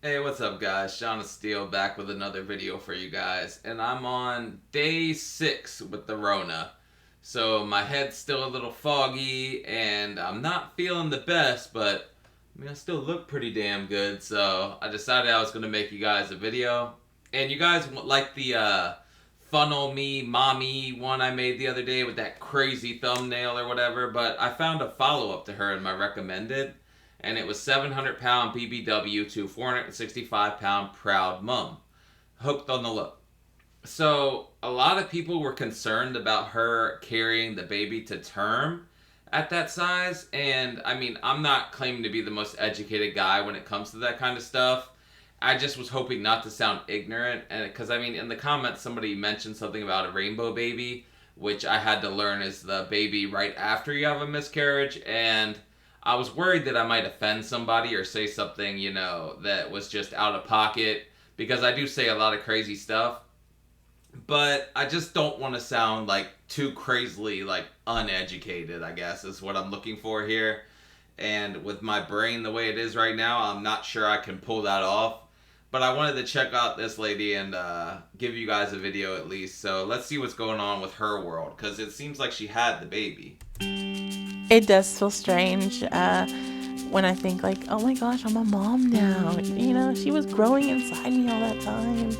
Hey, what's up, guys? Sean Steele back with another video for you guys, and I'm on day 6 with the Rona. So my head's still a little foggy, and I'm not feeling the best, but I mean, I still look pretty damn good. So I decided I was gonna make you guys a video, and you guys like the funnel me mommy one I made the other day with that crazy thumbnail or whatever. But I found a follow up to her in my recommended, and it was 700-pound BBW to 465-pound proud mom. Hooked on the look. So a lot of people were concerned about her carrying the baby to term at that size, and I mean, I'm not claiming to be the most educated guy when it comes to that kind of stuff. I just was hoping not to sound ignorant, and because I mean, in the comments somebody mentioned something about a rainbow baby, which I had to learn is the baby right after you have a miscarriage, and I was worried that I might offend somebody or say something, that was just out of pocket, because I do say a lot of crazy stuff, but I just don't want to sound like too crazily like uneducated, I guess is what I'm looking for here. And with my brain the way it is right now, I'm not sure I can pull that off. But I wanted to check out this lady and give you guys a video at least. So let's see what's going on with her world, because it seems like she had the baby. It does feel strange when I think like, oh my gosh, I'm a mom now. You know, she was growing inside me all that time.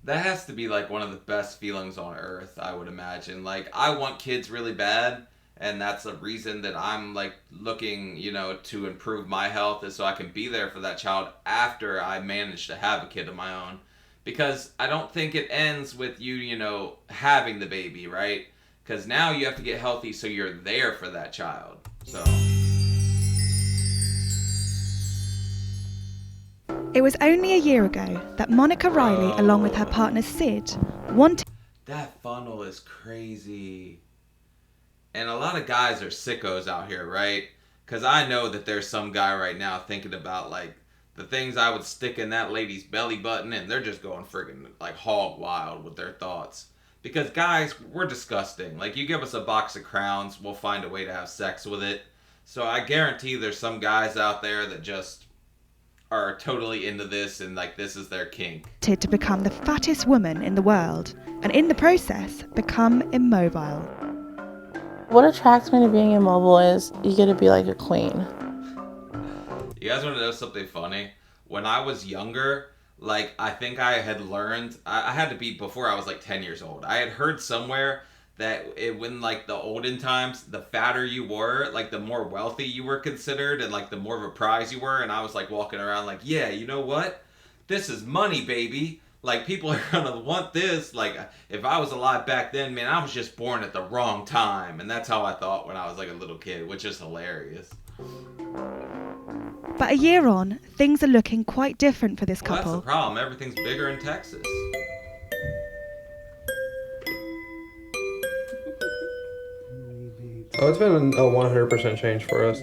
That has to be like one of the best feelings on earth, I would imagine. Like, I want kids really bad, and that's a reason that I'm like looking, to improve my health, is so I can be there for that child after I manage to have a kid of my own. Because I don't think it ends with you, having the baby, right? Because now you have to get healthy so you're there for that child. So. It was only a year ago that Monica Riley, along with her partner Sid, wanted. That funnel is crazy. And a lot of guys are sickos out here, right? Because I know that there's some guy right now thinking about, like, the things I would stick in that lady's belly button, and they're just going friggin', like, hog wild with their thoughts. Because guys, we're disgusting. Like, you give us a box of crowns, we'll find a way to have sex with it. So I guarantee there's some guys out there that just are totally into this, and, like, this is their kink. To become the fattest woman in the world, and in the process, become immobile. What attracts me to being immobile is you get to be like a queen. You guys want to know something funny? When I was younger, like, I think I had learned, I had to be before I was like 10 years old. I had heard somewhere that when like the olden times, the fatter you were, like the more wealthy you were considered, and like the more of a prize you were. And I was like walking around like, yeah, you know what? This is money, baby. Like, people are gonna want this. Like, if I was alive back then, man, I was just born at the wrong time. And that's how I thought when I was like a little kid, which is hilarious. But a year on, things are looking quite different for this Well, couple. that's the problem. Everything's bigger in Texas. Oh, it's been a 100% change for us.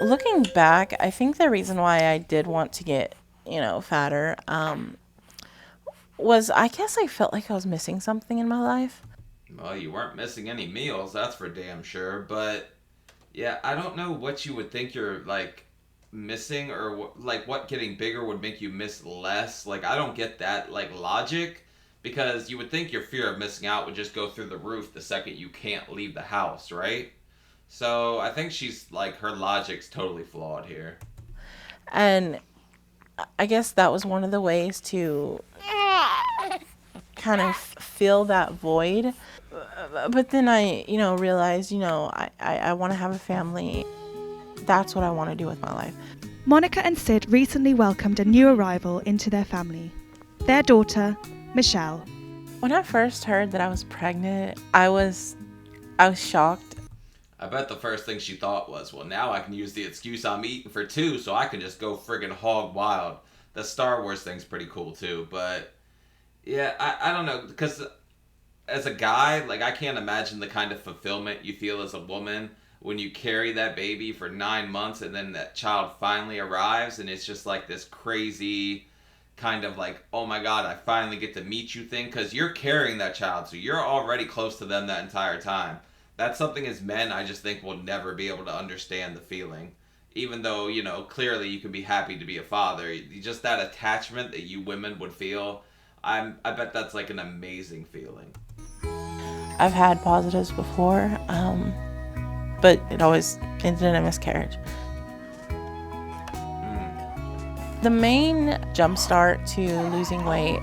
Looking back, I think the reason why I did want to get, fatter, was I guess I felt like I was missing something in my life. Well, you weren't missing any meals, that's for damn sure. But yeah, I don't know what you would think you're like missing, or like what getting bigger would make you miss less. Like, I don't get that like logic, because you would think your fear of missing out would just go through the roof the second you can't leave the house, right? So I think she's like, her logic's totally flawed here. And I guess that was one of the ways to kind of fill that void. But then I, realized, I want to have a family. That's what I want to do with my life. Monica and Sid recently welcomed a new arrival into their family. Their daughter, Michelle. When I first heard that I was pregnant, I was shocked. I bet the first thing she thought was, well, now I can use the excuse I'm eating for two, so I can just go friggin' hog wild. The Star Wars thing's pretty cool too, but yeah, I don't know, because as a guy, like, I can't imagine the kind of fulfillment you feel as a woman when you carry that baby for 9 months and then that child finally arrives, and it's just like this crazy kind of like, oh my god, I finally get to meet you thing, because you're carrying that child, so you're already close to them that entire time. That's something as men I just think we'll never be able to understand the feeling. even though, clearly you can be happy to be a father. Just that attachment that you women would feel, I bet that's like an amazing feeling. I've had positives before, but it always ended in a miscarriage. The main jumpstart to losing weight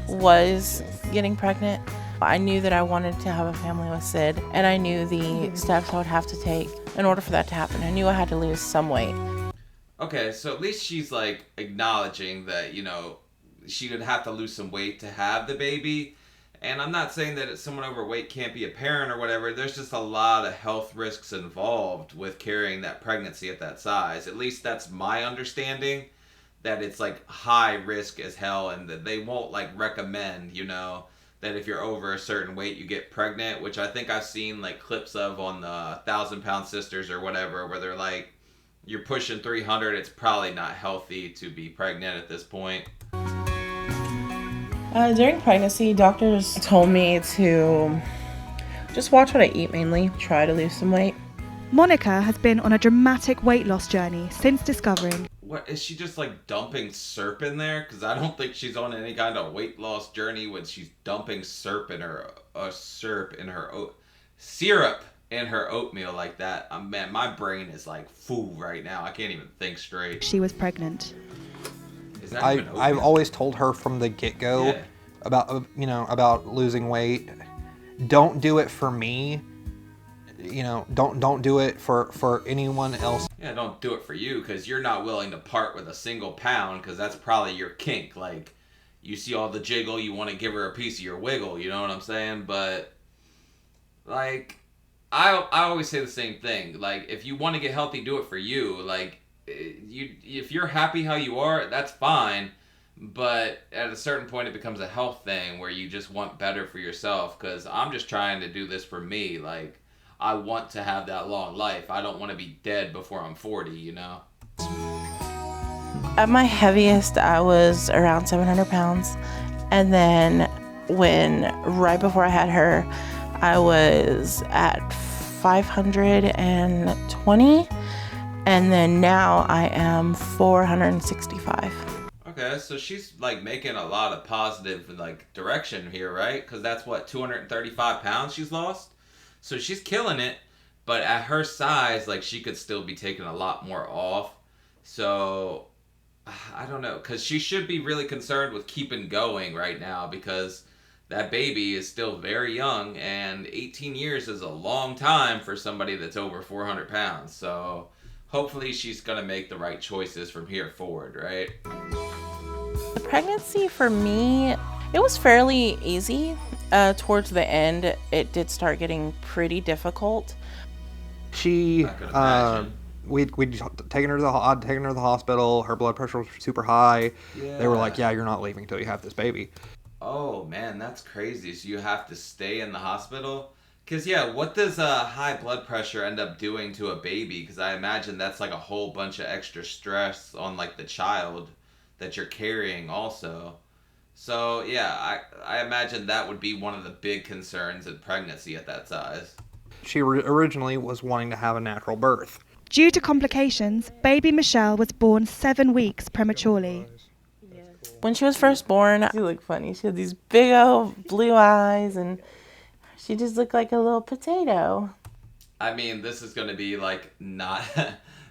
was getting pregnant. I knew that I wanted to have a family with Sid, and I knew the steps I would have to take in order for that to happen. I knew I had to lose some weight. Okay, so at least she's like acknowledging that, she would have to lose some weight to have the baby. And I'm not saying that someone overweight can't be a parent or whatever. There's just a lot of health risks involved with carrying that pregnancy at that size. At least that's my understanding, that it's like high risk as hell, and that they won't like recommend, that if you're over a certain weight you get pregnant, which I think I've seen like clips of on the 1,000-pound sisters or whatever, where they're like, you're pushing 300, it's probably not healthy to be pregnant at this point. During pregnancy, doctors told me to just watch what I eat mainly, try to lose some weight. Monica has been on a dramatic weight loss journey since discovering. What, is she just like dumping syrup in there? Because I don't think she's on any kind of weight loss journey when she's dumping syrup in her syrup in her oatmeal like that. Man, my brain is like full right now. I can't even think straight. She was pregnant. Is that even I've oatmeal? always told her from the get-go Yeah. about losing weight. Don't do it for me. Don't do it for anyone else. Yeah, don't do it for you, because you're not willing to part with a single pound, because that's probably your kink. Like, you see all the jiggle, you want to give her a piece of your wiggle, you know what I'm saying? But, like, I always say the same thing. Like, if you want to get healthy, do it for you. Like, if you're happy how you are, that's fine. But at a certain point, it becomes a health thing where you just want better for yourself, because I'm just trying to do this for me. Like, I want to have that long life. I don't want to be dead before I'm 40, At my heaviest, I was around 700 pounds. And then right before I had her, I was at 520. And then now I am 465. Okay, so she's like making a lot of positive like direction here, right? Because that's what, 235 pounds she's lost? So she's killing it, but at her size, like, she could still be taking a lot more off. So I don't know, because she should be really concerned with keeping going right now, because that baby is still very young, and 18 years is a long time for somebody that's over 400 pounds. So hopefully she's going to make the right choices from here forward, right? The pregnancy for me, it was fairly easy. Towards the end, it did start getting pretty difficult. She, I could imagine. I'd taken her to the hospital. Her blood pressure was super high. Yeah. They were like, "Yeah, you're not leaving until you have this baby." Oh man, that's crazy. So you have to stay in the hospital? Because yeah, what does high blood pressure end up doing to a baby? Because I imagine that's like a whole bunch of extra stress on like the child that you're carrying also. So yeah, I imagine that would be one of the big concerns in pregnancy at that size. She originally was wanting to have a natural birth. Due to complications, baby Michelle was born 7 weeks prematurely. When she was first born, she looked funny. She had these big old blue eyes, and she just looked like a little potato. I mean, this is going to be like not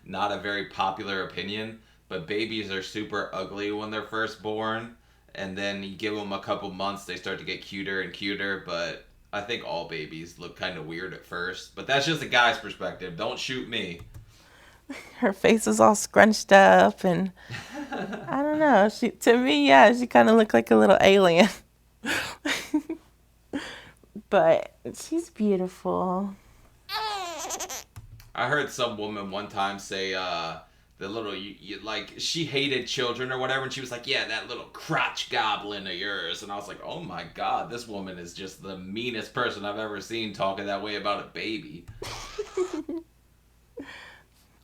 not a very popular opinion, but babies are super ugly when they're first born. And then you give them a couple months, they start to get cuter and cuter. But I think all babies look kind of weird at first. But that's just a guy's perspective. Don't shoot me. Her face was all scrunched up, and I don't know. She kind of looked like a little alien. But she's beautiful. I heard some woman one time say, the little, like, she hated children or whatever, and she was like, yeah, that little crotch goblin of yours. And I was like, oh my God, this woman is just the meanest person I've ever seen talking that way about a baby.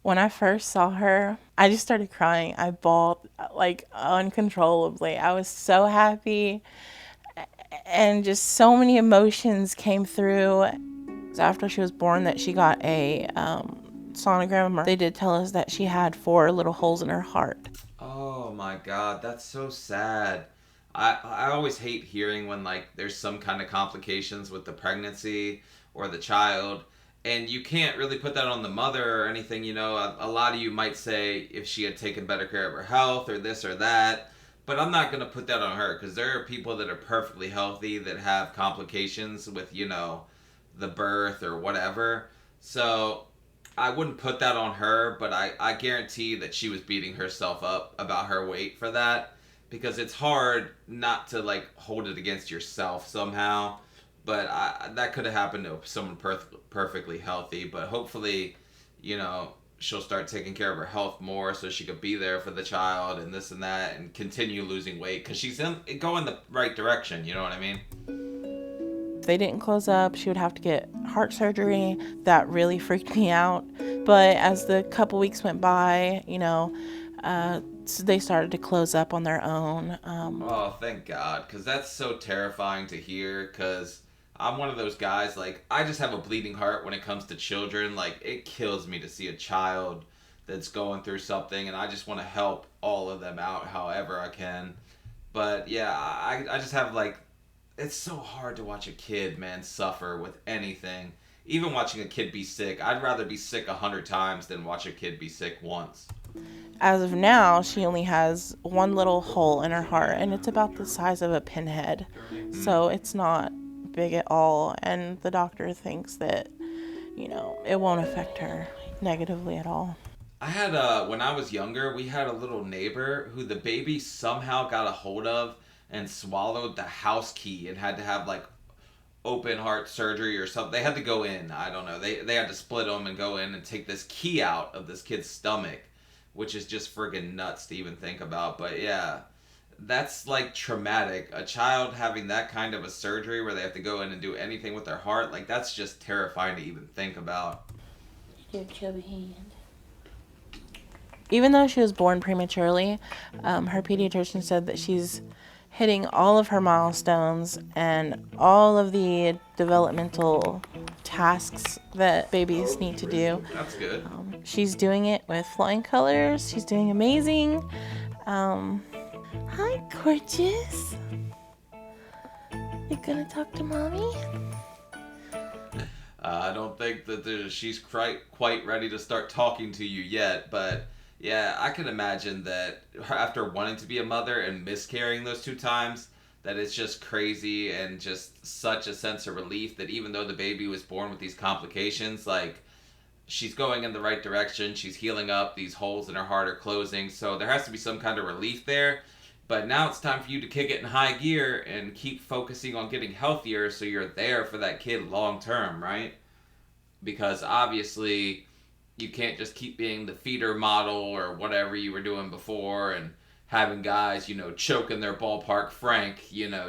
When I first saw her, I just started crying. I bawled like uncontrollably. I was so happy, and just so many emotions came through. After she was born, that she got a sonogram, they did tell us that she had 4 little holes in her heart. Oh my God, that's so sad. I always hate hearing when like there's some kind of complications with the pregnancy or the child, and you can't really put that on the mother or anything. A lot of you might say if she had taken better care of her health or this or that, but I'm not gonna put that on her because there are people that are perfectly healthy that have complications with the birth or whatever. So I wouldn't put that on her, but I guarantee that she was beating herself up about her weight for that, because it's hard not to like hold it against yourself somehow. But that could have happened to someone perfectly healthy. But hopefully, she'll start taking care of her health more so she could be there for the child and this and that and continue losing weight because she's going the right direction. You know what I mean? If they didn't close up, she would have to get heart surgery. That really freaked me out. But as the couple weeks went by, so they started to close up on their own. Oh, thank God, because that's so terrifying to hear, because I'm one of those guys, like, I just have a bleeding heart when it comes to children. Like, it kills me to see a child that's going through something, and I just want to help all of them out however I can. But, yeah, I just have, like, it's so hard to watch a kid, man, suffer with anything. Even watching a kid be sick, I'd rather be sick 100 times than watch a kid be sick once. As of now, she only has 1 little hole in her heart, and it's about the size of a pinhead. So it's not big at all, and the doctor thinks that, it won't affect her negatively at all. I had, when I was younger, we had a little neighbor who the baby somehow got a hold of and swallowed the house key and had to have, like, open heart surgery or something. They had to go in. I don't know. They had to split them and go in and take this key out of this kid's stomach, which is just friggin' nuts to even think about. But yeah, that's like traumatic. A child having that kind of a surgery where they have to go in and do anything with their heart, like that's just terrifying to even think about. Your chubby hand. Even though she was born prematurely, her pediatrician said that she's hitting all of her milestones and all of the developmental tasks that babies need to do. That's good. She's doing it with flying colors. She's doing amazing. Hi, gorgeous. You gonna talk to mommy? I don't think that she's quite ready to start talking to you yet, but yeah, I can imagine that after wanting to be a mother and miscarrying those 2 times, that it's just crazy and just such a sense of relief that even though the baby was born with these complications, like, she's going in the right direction, she's healing up, these holes in her heart are closing, so there has to be some kind of relief there. But now it's time for you to kick it in high gear and keep focusing on getting healthier so you're there for that kid long term, right? Because obviously you can't just keep being the feeder model or whatever you were doing before and having guys, choking their ballpark frank,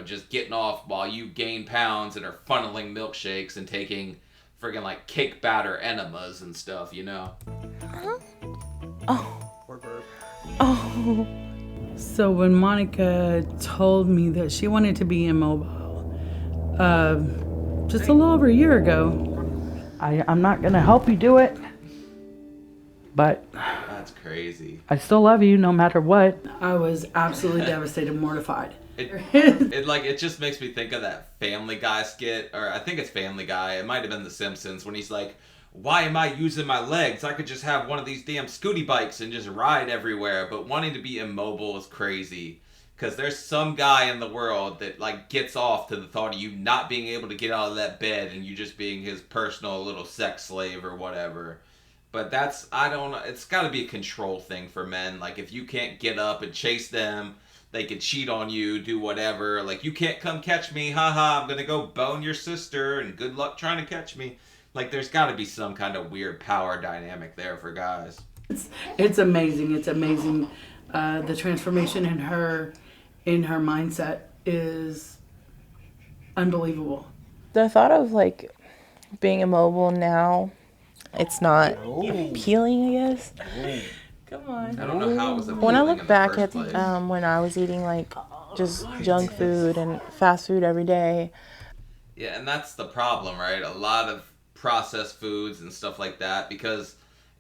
just getting off while you gain pounds and are funneling milkshakes and taking friggin' like cake batter enemas and stuff, Huh? Oh. So when Monica told me that she wanted to be immobile, just a little over a year ago, I'm not going to help you do it, but That's crazy. I still love you no matter what. I was absolutely devastated, mortified. It just makes me think of that Family Guy skit, or I think it's Family Guy, it might have been The Simpsons, when he's like, why am I using my legs? I could just have one of these damn scooty bikes and just ride everywhere. But wanting to be immobile is crazy. Because there's some guy in the world that, like, gets off to the thought of you not being able to get out of that bed and you just being his personal little sex slave or whatever. But I don't know, it's got to be a control thing for men. Like, if you can't get up and chase them, they can cheat on you, do whatever. Like, you can't come catch me, haha, I'm gonna go bone your sister and good luck trying to catch me. Like, there's got to be some kind of weird power dynamic there for guys. It's amazing. It's amazing. The transformation in her mindset is unbelievable. The thought of, like, being immobile now, it's not appealing, I guess. Come on. I don't know how it was appealing. When I look in back the at first place. when I was eating, like, just junk food and fast food every day. Yeah, and that's the problem, right? A lot of processed foods and stuff like that, because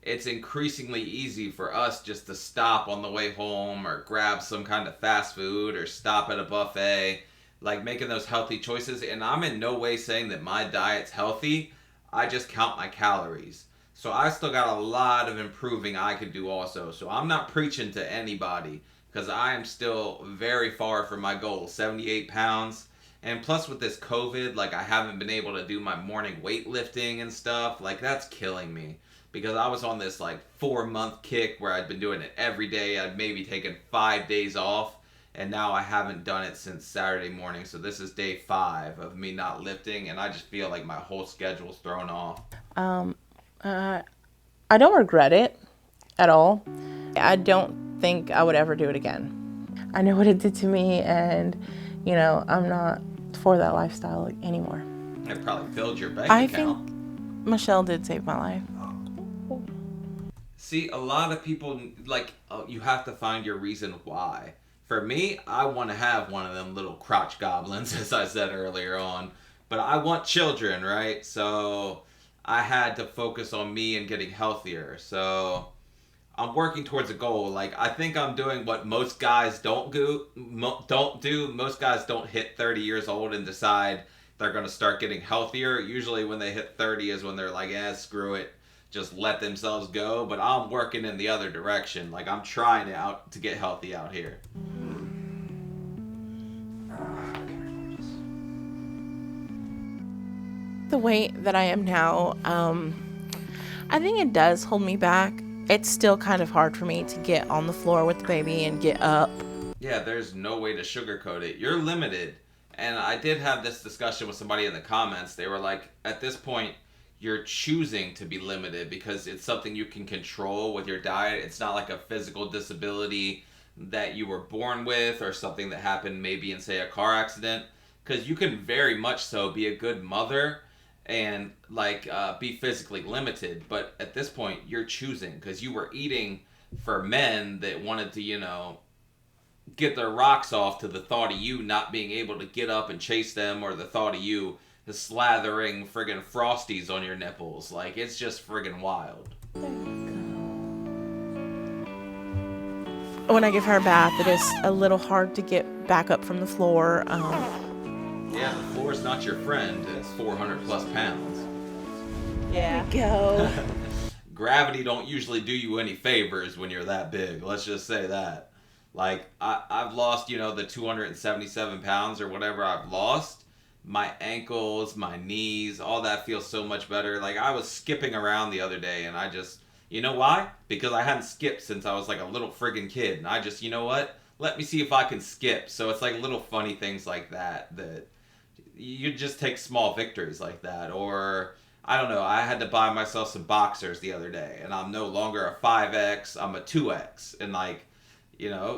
it's increasingly easy for us just to stop on the way home or grab some kind of fast food or stop at a buffet, like making those healthy choices. And I'm in no way saying that my diet's healthy. I just count my calories. So I still got a lot of improving I could do also. So I'm not preaching to anybody because I am still very far from my goal, 78 pounds. And plus with this COVID, like I haven't been able to do my morning weightlifting and stuff. Like that's killing me. Because I was on this like 4-month kick where I'd been doing it every day. I'd maybe taken 5 days off. And now I haven't done it since Saturday morning. So this is day 5 of me not lifting. And I just feel like my whole schedule's thrown off. I don't regret it at all. I don't think I would ever do it again. I know what it did to me, and I'm not for that lifestyle anymore. It probably filled your bank I account. think Michelle did save my life. See, a lot of people, like, you have to find your reason why. For me, I want to have one of them little crotch goblins, as I said earlier on. But I want children, right? So I had to focus on me and getting healthier. So I'm working towards a goal. Like, I think I'm doing what most guys don't do. Most guys don't hit 30 years old and decide they're going to start getting healthier. Usually when they hit 30 is when they're like, screw it. Just let themselves go. But I'm working in the other direction. Like, I'm trying to get healthy out here. The weight that I am now, I think it does hold me back. It's still kind of hard for me to get on the floor with the baby and get up. Yeah, there's no way to sugarcoat it. You're limited. And I did have this discussion with somebody in the comments. They were like, at this point, you're choosing to be limited because it's something you can control with your diet. It's not like a physical disability that you were born with or something that happened maybe in, say, a car accident. Because you can very much so be a good mother and be physically limited. But at this point, you're choosing because you were eating for men that wanted to, get their rocks off to the thought of you not being able to get up and chase them, or the thought of you slathering friggin' Frosties on your nipples. Like, it's just friggin' wild. When I give her a bath, it is a little hard to get back up from the floor. Yeah, the floor's not your friend. It's 400 plus pounds. Yeah. There we go. Gravity don't usually do you any favors when you're that big. Let's just say that. Like, I've lost, the 277 pounds or whatever I've lost. My ankles, my knees, all that feels so much better. Like, I was skipping around the other day, and I just, you know why? Because I hadn't skipped since I was like a little friggin' kid. And I just, you know what? Let me see if I can skip. So it's like little funny things like that you just take small victories like that. Or, I don't know, I had to buy myself some boxers the other day, and I'm no longer a 5X, I'm a 2X. And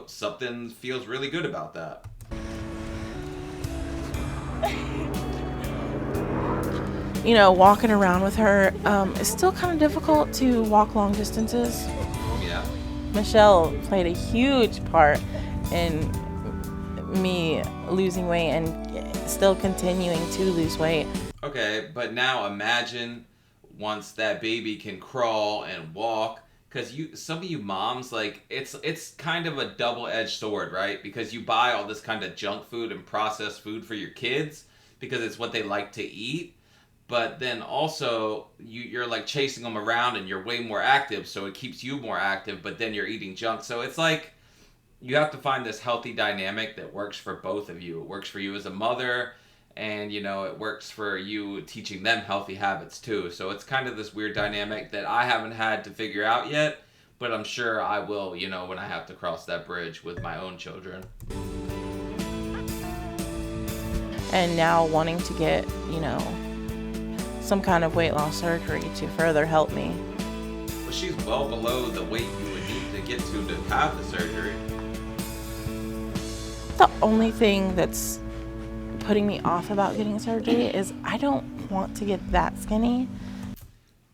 something feels really good about that. Walking around with her, it's still kind of difficult to walk long distances. Yeah. Michelle played a huge part in me losing weight and still continuing to lose weight. Okay, but now imagine once that baby can crawl and walk. Because some of you moms, like, it's kind of a double-edged sword, right? Because you buy all this kind of junk food and processed food for your kids because it's what they like to eat. But then also, you're like chasing them around and you're way more active, so it keeps you more active, but then you're eating junk. So it's like, you have to find this healthy dynamic that works for both of you. It works for you as a mother, and, it works for you teaching them healthy habits too. So it's kind of this weird dynamic that I haven't had to figure out yet, but I'm sure I will, when I have to cross that bridge with my own children. And now wanting to get, some kind of weight loss surgery to further help me. Well, she's well below the weight you would need to get to have the surgery. The only thing that's putting me off about getting surgery is I don't want to get that skinny.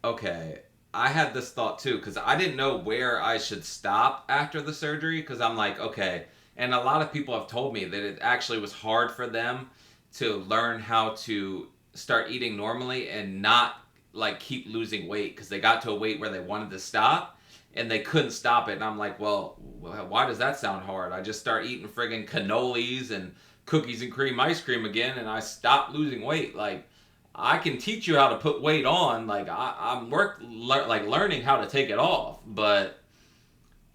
Okay, I had this thought too, because I didn't know where I should stop after the surgery, because I'm like, okay, and a lot of people have told me that it actually was hard for them to learn how to start eating normally and not like keep losing weight because they got to a weight where they wanted to stop and they couldn't stop it. And I'm like, well, why does that sound hard? I just start eating friggin' cannolis and cookies and cream ice cream again, and I stop losing weight. Like, I can teach you how to put weight on. Like, I'm learning how to take it off, but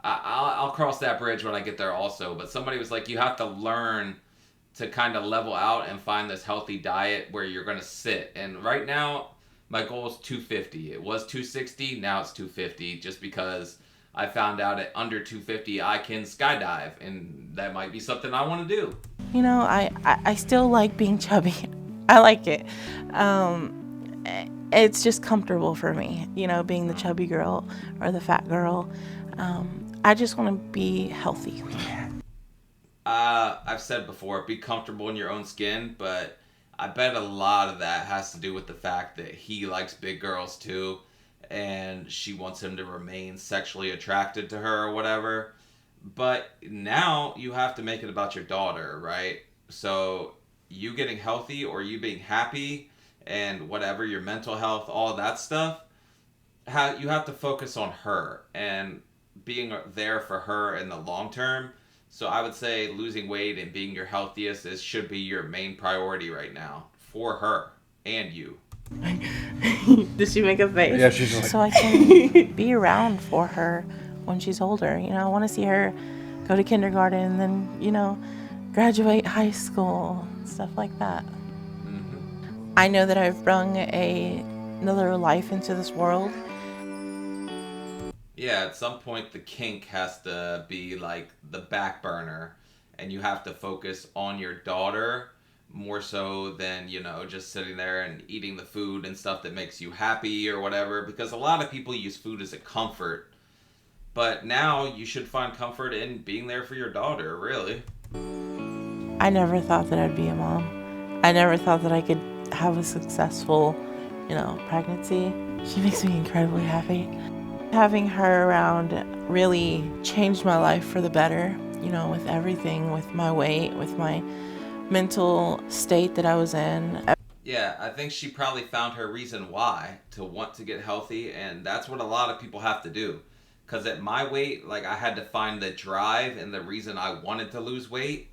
I'll cross that bridge when I get there also. But somebody was like, you have to learn to kind of level out and find this healthy diet where you're going to sit. And right now, my goal is 250. It was 260. Now it's 250 just because I found out at under 250 I can skydive. And that might be something I want to do. You know, I still like being chubby. I like it. It's just comfortable for me, you know, being the chubby girl or the fat girl. I just want to be healthy. I've said before, be comfortable in your own skin, but I bet a lot of that has to do with the fact that he likes big girls too, and she wants him to remain sexually attracted to her or whatever. But now you have to make it about your daughter, right? So you getting healthy or you being happy and whatever, your mental health, all that stuff, you have to focus on her and being there for her in the long term. So I would say losing weight and being your healthiest should be your main priority right now for her and you. Did she make a face? Yeah, she's like, So I can be around for her when she's older. You know, I want to see her go to kindergarten and then, you know, graduate high school, stuff like that. Mm-hmm. I know that I've brought another life into this world. Yeah, at some point the kink has to be like the back burner and you have to focus on your daughter more so than, you know, just sitting there and eating the food and stuff that makes you happy or whatever, because a lot of people use food as a comfort. But now you should find comfort in being there for your daughter, really. I never thought that I'd be a mom. I never thought that I could have a successful, you know, pregnancy. She makes me incredibly happy. Having her around really changed my life for the better, you know, with everything, with my weight, with my mental state that I was in. Yeah, I think she probably found her reason why to want to get healthy, and that's what a lot of people have to do. Because at my weight, like, I had to find the drive and the reason I wanted to lose weight.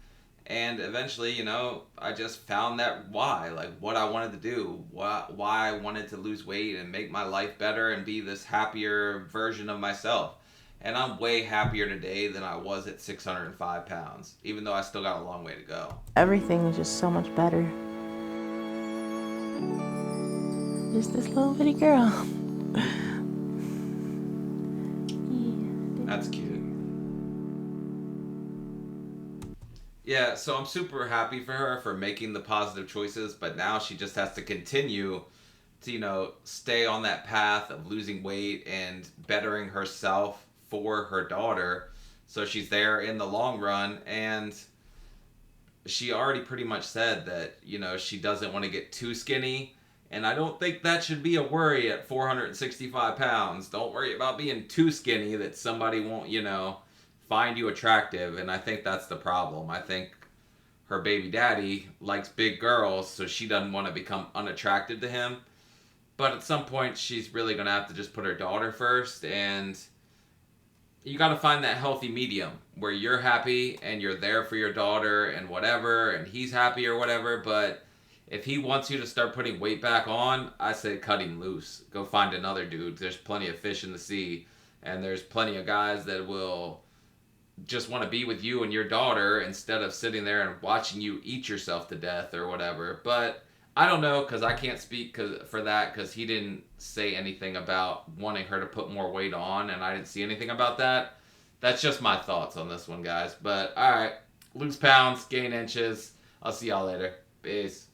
And eventually, you know, I just found that why, like what I wanted to do, why I wanted to lose weight and make my life better and be this happier version of myself. And I'm way happier today than I was at 605 pounds, even though I still got a long way to go. Everything was just so much better. Just this little bitty girl. That's cute. Yeah, so I'm super happy for her for making the positive choices, but now she just has to continue to, you know, stay on that path of losing weight and bettering herself for her daughter. So she's there in the long run, and she already pretty much said that, you know, she doesn't want to get too skinny, and I don't think that should be a worry at 465 pounds. Don't worry about being too skinny that somebody won't, you know, find you attractive. And I think that's the problem. I think her baby daddy likes big girls, so she doesn't want to become unattracted to him. But at some point, she's really going to have to just put her daughter first, and you got to find that healthy medium where you're happy and you're there for your daughter and whatever, and he's happy or whatever. But if he wants you to start putting weight back on, I say cut him loose. Go find another dude. There's plenty of fish in the sea, and there's plenty of guys that will just want to be with you and your daughter instead of sitting there and watching you eat yourself to death or whatever. But I don't know, because I can't speak for that, because he didn't say anything about wanting her to put more weight on, and I didn't see anything about that. That's just my thoughts on this one, guys. But all right, lose pounds, gain inches. I'll see y'all later. Peace.